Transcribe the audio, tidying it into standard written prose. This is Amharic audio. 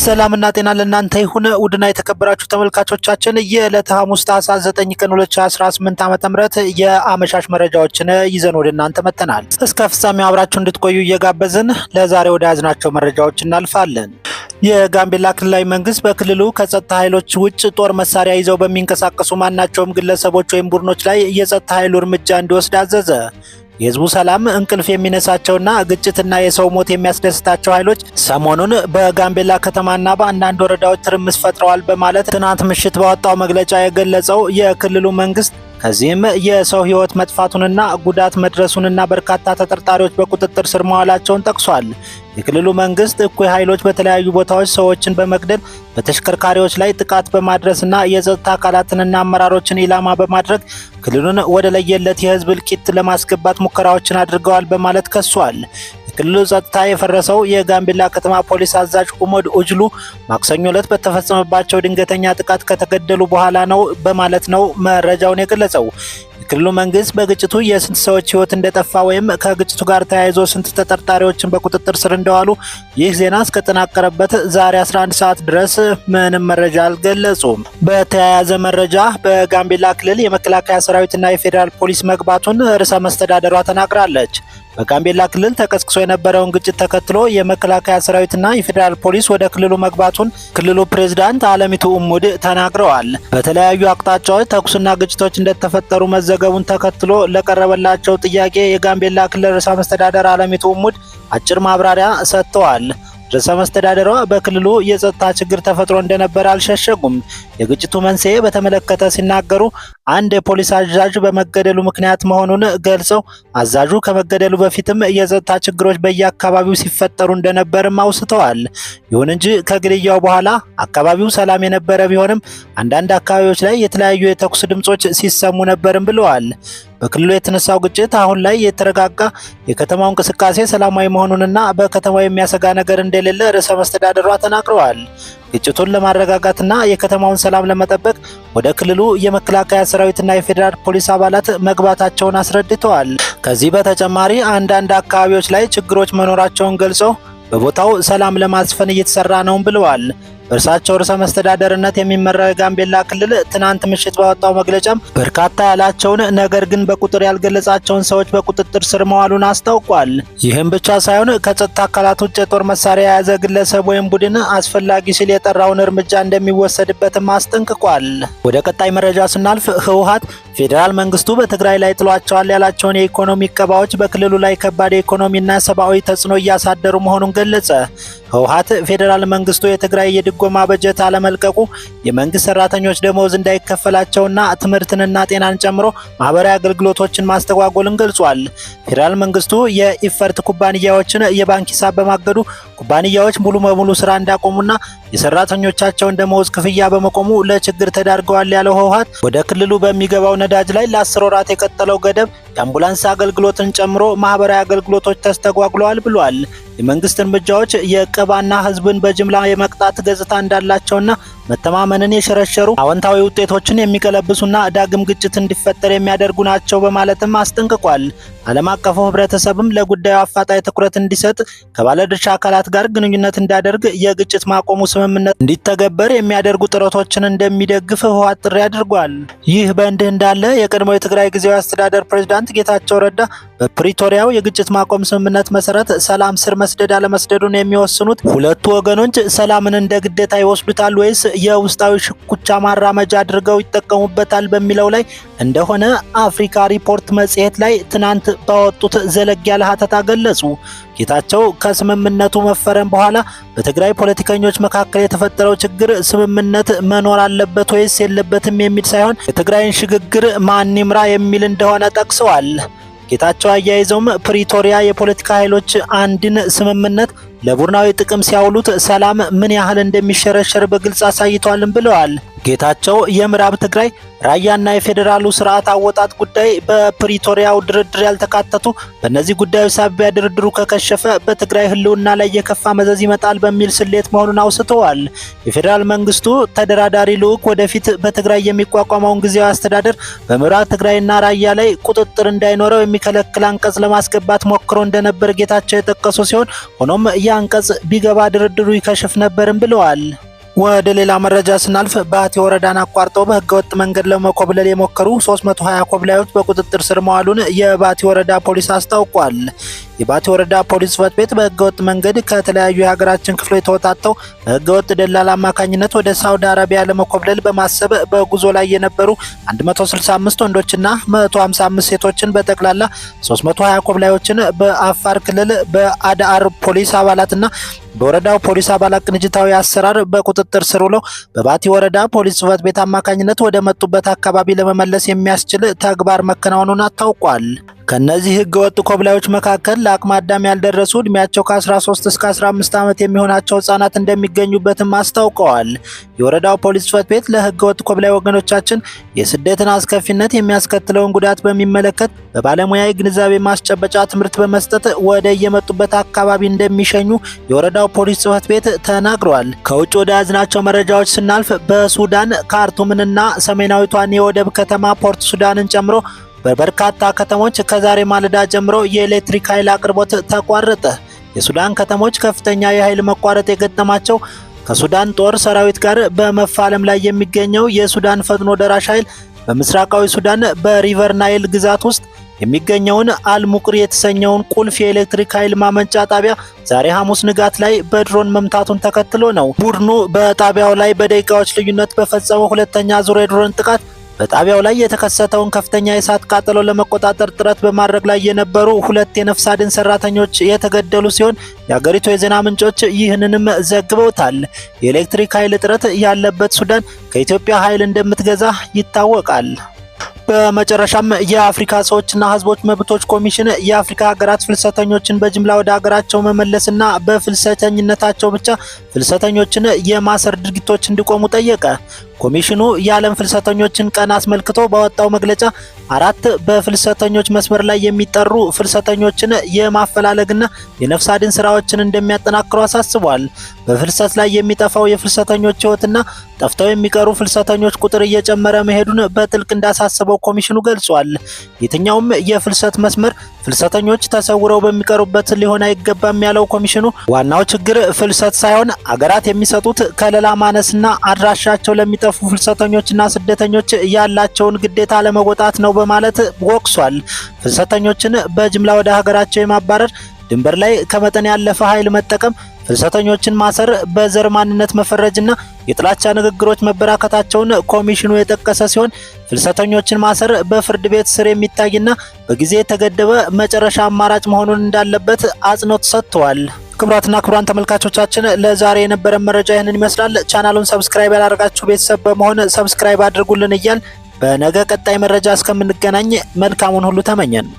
ሰላምና ጤና ለእናንተ ይሁን ውድና የተከበራችሁ ተመልካቾቻችን የዕለተ ሐሙስ ታኅሳስ 9 ቀን 2018 ዓ.ም የአመሻሽ መረጃዎችን ይዘን ወደ እናንተ መጥተናል። እስከ ፍጻሜው አብራችሁ እንድትቆዩ እየጋበዝን ለዛሬ ወደ ያዝናቸው መረጃዎች እናልፋለን። የጋምቤላ ክልላዊ መንግስት በክልሉ ከጸጥታ ኃይሎች ውጭ ጦር መሳሪያ ይዘው በሚንቀሳቀሱ ማናቸውም ግለሰቦች ወይም ቡድኖች ላይ የጸጥታ ኃይሉ እርምጃ እንዲወስድ አዘዘ። የህዝቡ ሰላም እንቅልፍ የሚነሳቸውና ግጭትና የሰው ሞት የሚያስደስታቸው ኃይሎች ሰሞኑን በጋምቤላ ከተማና በአንዳንድ ወረዳዎች ትርምስ ፈጥረዋል በማለት ትናንት ምሽት ባወጣው መግለጫ የገለጸው የክልሉ መንግስት ከዚህም የሰው ህይወት መጥፋቱንና ጉዳት መድረሱንና በርካታ ተጠርጣሪዎች በቁጥጥር ስር መዋላቸውን ጠቅሷል። የክልሉ መንግስት እኩይ ኃይሎች በተለያዩ ቦታዎች ሰዎችን በመግደል በተሽከርካሪዎች ላይ ጥቃት በማድረስና የጸጥታ አካላትንና አመራሮችን ኢላማ በማድረግ ክልሉን ወደ ለየለት የህዝብ እልቂት ለማስገባት ሙከራዎችን አድርገዋል በማለት ከሷል። የክልሉ ጸጥታ የፈረሰው የጋምቤላ ከተማ ፖሊስ አዛዥ ኡመድ ኡጅሉ ማክሰኞ ዕለት በተፈጸመባቸው ድንገተኛ ጥቃት ከተገደሉ በኋላ ነው በማለት ነው መረጃውን የገለጸው። የክልሉ መንግስት በግጭቱ የስንት ሰዎች ህይወት እንደጠፋ ወይም ከግጭቱ ጋር ተያይዞ ስንት ተጠርጣሪዎችን በቁጥጥር ስር እንደዋሉ ይህ ዜና እስከተጠናቀረበት ዛሬ 11 ሰዓት ድረስ ምንም መረጃ አልገለጹም። በተያያዘ መረጃ በጋምቤላ ክልል የመከላከያ ሰራዊትና የፌዴራል ፖሊስ መግባቱን ርዕሰ መስተዳደሯ ተናግራለች። በጋምቤላ ክልል ተቀስቅሶ የነበረውን ግጭት ተከትሎ የመከላከያ ሰራዊትና የፌዴራል ፖሊስ ወደ ክልሉ መግባቱን ክልሉ ፕሬዝዳንት አለሚቱ ኡሙድ ተናግረዋል። በተለያዩ አቅጣጫዎች ተኩስና ግጭቶች እንደተፈጠሩ መዘገቡን ተከትሎ ለቀረበላቸው ጥያቄ የጋምቤላ ክልል ርዕሰ መስተዳደር አለሚቱ ኡሙድ አጭር ማብራሪያ ሰጥተዋል። ርዕሰ መስተዳደሯ በክልሉ የጸጥታ ችግር ተፈጥሮ እንደነበር አልሸሸጉም። የግጭቱ መንስኤ በተመለከተ ሲናገሩ አንድ የፖሊስ አዛዥ በመገደሉ ምክንያት መሆኑን ገልጸው አዛዡ ከመገደሉ በፊትም የጸጥታ ችግሮች በየአካባቢው ሲፈጠሩ እንደነበርም አውስተዋል። ይሁን እንጂ ከግድያው በኋላ አካባቢው ሰላም የነበረ ቢሆንም አንዳንድ አካባቢዎች ላይ የተለያዩ የተኩስ ድምጾች ሲሰሙ ነበርም ብለዋል። በክልሉ የተነሳው ግጭት አሁን ላይ የተረጋጋ የከተማው እንቅስቃሴ ሰላማዊ መሆኑንና በከተማው የሚያሰጋ ነገር እንደሌለ ርዕሰ መስተዳደሯ ተናግረዋል። ግጭቱን ለማረጋጋትና የከተማውን ሰላም ለመጠበቅ ወደ ክልሉ የመከላከያ ሰራዊትና የፌዴራል ፖሊስ አባላት መግባታቸውን አስረድተዋል። ከዚህ በተጨማሪ አንዳንድ አካባቢዎች ላይ ችግሮች መኖራቸውን ገልጸው በቦታው ሰላም ለማስፈን እየተሰራ ነው ብለዋል። በእርሳቸው ርዕሰ መስተዳደርነት የሚመራው የጋምቤላ ክልል ትናንት ምሽት ባወጣው መግለጫም በርካታ ያላቸውን ነገር ግን በቁጥር ያልገለጻቸውን ሰዎች በቁጥጥር ስር መዋሉን አስታውቋል። ይህም ብቻ ሳይሆን ከጸጥታ አካላት ውጭ የጦር መሳሪያ የያዘ ግለሰብ ወይም ቡድን አስፈላጊ ሲል የጠራውን እርምጃ እንደሚወሰድበትም አስጠንቅቋል። ወደ ቀጣይ መረጃ ስናልፍ ህወሓት ፌዴራል መንግስቱ በትግራይ ላይ ጥሏቸዋል ያላቸውን የኢኮኖሚ እቀባዎች በክልሉ ላይ ከባድ የኢኮኖሚና ሰብአዊ ተጽዕኖ እያሳደሩ መሆኑን ገለጸ። ህወሓት ፌዴራል መንግስቱ የትግራይ የድጎማ በጀት አለመልቀቁ የመንግስት ሰራተኞች ደሞዝ እንዳይከፈላቸውና ትምህርትንና ጤናን ጨምሮ ማህበራዊ አገልግሎቶችን ማስተጓጎልን ገልጿል። ፌዴራል መንግስቱ የኢፈርት ኩባንያዎችን የባንክ ሂሳብ በማገዱ ኩባንያዎች ሙሉ በሙሉ ስራ እንዳቆሙና የሰራተኞቻቸውን ደሞዝ ክፍያ በመቆሙ ለችግር ተዳርገዋል ያለው ህወሓት ወደ ክልሉ በሚገባው ነዳጅ ላይ ለ10 ወራት የቀጠለው ገደብ የአምቡላንስ አገልግሎትን ጨምሮ ማህበራዊ አገልግሎቶች ተስተጓጉለዋል ብሏል። የመንግስት እርምጃዎች የቀባና ህዝብን በጅምላ የመቅጣት ገጽታ እንዳላቸውና መተማመንን የሸረሸሩ አዎንታዊ ውጤቶችን የሚቀለብሱና ዳግም ግጭት እንዲፈጠር የሚያደርጉ ናቸው በማለትም አስጠንቅቋል። ዓለም አቀፉ ህብረተሰብም ለጉዳዩ አፋጣኝ ትኩረት እንዲሰጥ ከባለድርሻ አካላት ጋር ግንኙነት እንዲያደርግ የግጭት ማቆሙ ስምምነት እንዲተገበር የሚያደርጉ ጥረቶችን እንደሚደግፍ ህወሓት ጥሪ አድርጓል። ይህ በእንዲህ እንዳለ የቀድሞው የትግራይ ጊዜያዊ አስተዳደር ፕሬዝዳንት ጌታቸው ረዳ በፕሪቶሪያው የግጭት ማቆም ስምምነት መሰረት ሰላም ስር መስደድ አለመስደዱን የሚወስኑት ሁለቱ ወገኖች ሰላምን እንደ ግዴታ ይወስዱታል ወይስ የውስጣዊ ሽኩቻ ማራመጃ አድርገው ይጠቀሙበታል በሚለው ላይ እንደሆነ አፍሪካ ሪፖርት መጽሔት ላይ ትናንት ባወጡት ዘለግ ያለ ሀተታ ገለጹ። ጌታቸው ከስምምነቱ መፈረም በኋላ በትግራይ ፖለቲከኞች መካከል የተፈጠረው ችግር ስምምነት መኖር አለበት ወይስ የለበትም የሚል ሳይሆን የትግራይን ሽግግር ማን ይምራ የሚል እንደሆነ ጠቅሰዋል። ጌታቸው አያይዘውም ፕሪቶሪያ የፖለቲካ ኃይሎች አንድን ስምምነት ለቡድናዊ ጥቅም ሲያውሉት ሰላም ምን ያህል እንደሚሸረሸር በግልጽ አሳይቷልም ብለዋል። ጌታቸው የምዕራብ ትግራይ ራያና የፌዴራሉ ስርዓት አወጣጥ ጉዳይ በፕሪቶሪያው ድርድር ያልተካተቱ በእነዚህ ጉዳዮች ሳቢያ ድርድሩ ከከሸፈ በትግራይ ህልውና ላይ የከፋ መዘዝ ይመጣል በሚል ስሌት መሆኑን አውስተዋል። የፌዴራል መንግስቱ ተደራዳሪ ልዑክ ወደፊት በትግራይ የሚቋቋመውን ጊዜያዊ አስተዳደር በምዕራብ ትግራይና ራያ ላይ ቁጥጥር እንዳይኖረው የሚከለክል አንቀጽ ለማስገባት ሞክሮ እንደነበር ጌታቸው የጠቀሱ ሲሆን ሆኖም ይህ አንቀጽ ቢገባ ድርድሩ ይከሽፍ ነበርም ብለዋል። ወደ ሌላ መረጃ ስናልፍ ባቲ ወረዳን አቋርጠው በህገወጥ መንገድ ለመኮብለል የሞከሩ 320 ኮብላዮች በቁጥጥር ስር መዋሉን የባቲ ወረዳ ፖሊስ አስታውቋል። የባቲ ወረዳ ፖሊስ ጽሕፈት ቤት በህገወጥ መንገድ ከተለያዩ የሀገራችን ክፍሎች ተወጣጥተው በህገወጥ ደላላ አማካኝነት ወደ ሳውዲ አረቢያ ለመኮብለል በማሰብ በጉዞ ላይ የነበሩ 165 ወንዶችና 155 ሴቶችን በጠቅላላ 320 ኮብላዮችን በአፋር ክልል በአድአር ፖሊስ አባላትና በወረዳው ፖሊስ አባላት ቅንጅታዊ አሰራር በቁጥጥር ስር ውለው በባቲ ወረዳ ፖሊስ ጽሕፈት ቤት አማካኝነት ወደ መጡበት አካባቢ ለመመለስ የሚያስችል ተግባር መከናወኑን አስታውቋል። ከነዚህ ህገወጥ ኮብላዮች መካከል ለአቅመ አዳም ያልደረሱ እድሜያቸው ከ13 እስከ 15 ዓመት የሚሆናቸው ህጻናት እንደሚገኙበትም አስታውቀዋል። የወረዳው ፖሊስ ጽሕፈት ቤት ለህገወጥ ኮብላይ ወገኖቻችን የስደትን አስከፊነት የሚያስከትለውን ጉዳት በሚመለከት በባለሙያዊ ግንዛቤ ማስጨበጫ ትምህርት በመስጠት ወደ የመጡበት አካባቢ እንደሚሸኙ የወረዳው ፖሊስ ጽሕፈት ቤት ተናግሯል። ከውጭ ወደ ያዝናቸው መረጃዎች ስናልፍ በሱዳን ካርቱምንና ሰሜናዊቷን የወደብ ከተማ ፖርት ሱዳንን ጨምሮ በበርካታ ከተሞች ከዛሬ ማለዳ ጀምሮ የኤሌክትሪክ ኃይል አቅርቦት ተቋረጠ። የሱዳን ከተሞች ከፍተኛ የኃይል መቋረጥ የገጠማቸው ከሱዳን ጦር ሰራዊት ጋር በመፋለም ላይ የሚገኘው የሱዳን ፈጥኖ ደራሽ ኃይል በምስራቃዊ ሱዳን በሪቨር ናይል ግዛት ውስጥ የሚገኘውን አልሙቅሪ የተሰኘውን ቁልፍ የኤሌክትሪክ ኃይል ማመንጫ ጣቢያ ዛሬ ሐሙስ ንጋት ላይ በድሮን መምታቱን ተከትሎ ነው። ቡድኑ በጣቢያው ላይ በደቂቃዎች ልዩነት በፈጸመው ሁለተኛ ዙር የድሮን ጥቃት በጣቢያው ላይ የተከሰተውን ከፍተኛ የእሳት ቃጠሎ ለመቆጣጠር ጥረት በማድረግ ላይ የነበሩ ሁለት የነፍስ አድን ሰራተኞች የተገደሉ ሲሆን የአገሪቱ የዜና ምንጮች ይህንንም ዘግበውታል። የኤሌክትሪክ ኃይል እጥረት ያለበት ሱዳን ከኢትዮጵያ ኃይል እንደምትገዛ ይታወቃል። በመጨረሻም የአፍሪካ ሰዎችና ሕዝቦች መብቶች ኮሚሽን የአፍሪካ ሀገራት ፍልሰተኞችን በጅምላ ወደ ሀገራቸው መመለስና በፍልሰተኝነታቸው ብቻ ፍልሰተኞችን የማሰር ድርጊቶች እንዲቆሙ ጠየቀ። ኮሚሽኑ የዓለም ፍልሰተኞችን ቀን አስመልክቶ ባወጣው መግለጫ 4 በፍልሰተኞች መስመር ላይ የሚጠሩ ፍልሰተኞችን የማፈላለግና የነፍስ አድን ስራዎችን እንደሚያጠናክሩ አሳስቧል። በፍልሰት ላይ የሚጠፋው የፍልሰተኞች ሕይወትና ጠፍተው የሚቀሩ ፍልሰተኞች ቁጥር እየጨመረ መሄዱን በጥልቅ እንዳሳሰበው ኮሚሽኑ ገልጿል። የትኛውም የፍልሰት መስመር ፍልሰተኞች ተሰውረው በሚቀሩበት ሊሆን አይገባም ያለው ኮሚሽኑ ዋናው ችግር ፍልሰት ሳይሆን አገራት የሚሰጡት ከለላ ማነስና አድራሻቸው ለሚጠፉ ፍልሰተኞችና ስደተኞች ያላቸውን ግዴታ ለመወጣት ነው በማለት ወቅሷል። ፍልሰተኞችን በጅምላ ወደ ሀገራቸው የማባረር፣ ድንበር ላይ ከመጠን ያለፈ ኃይል መጠቀም፣ ፍልሰተኞችን ማሰር፣ በዘር ማንነት መፈረጅና የጥላቻ ንግግሮች መበራከታቸውን ኮሚሽኑ የጠቀሰ ሲሆን ፍልሰተኞችን ማሰር በፍርድ ቤት ስር የሚታይና በጊዜ የተገደበ መጨረሻ አማራጭ መሆኑን እንዳለበት አጽንኦት ሰጥተዋል። ክቡራትና ክቡራን ተመልካቾቻችን ለዛሬ የነበረን መረጃ ይህንን ይመስላል። ቻናሉን ሰብስክራይብ ያላደረጋችሁ ቤተሰብ በመሆን ሰብስክራይብ አድርጉልን እያል በነገ ቀጣይ መረጃ እስከምንገናኝ መልካሙን ሁሉ ተመኘን።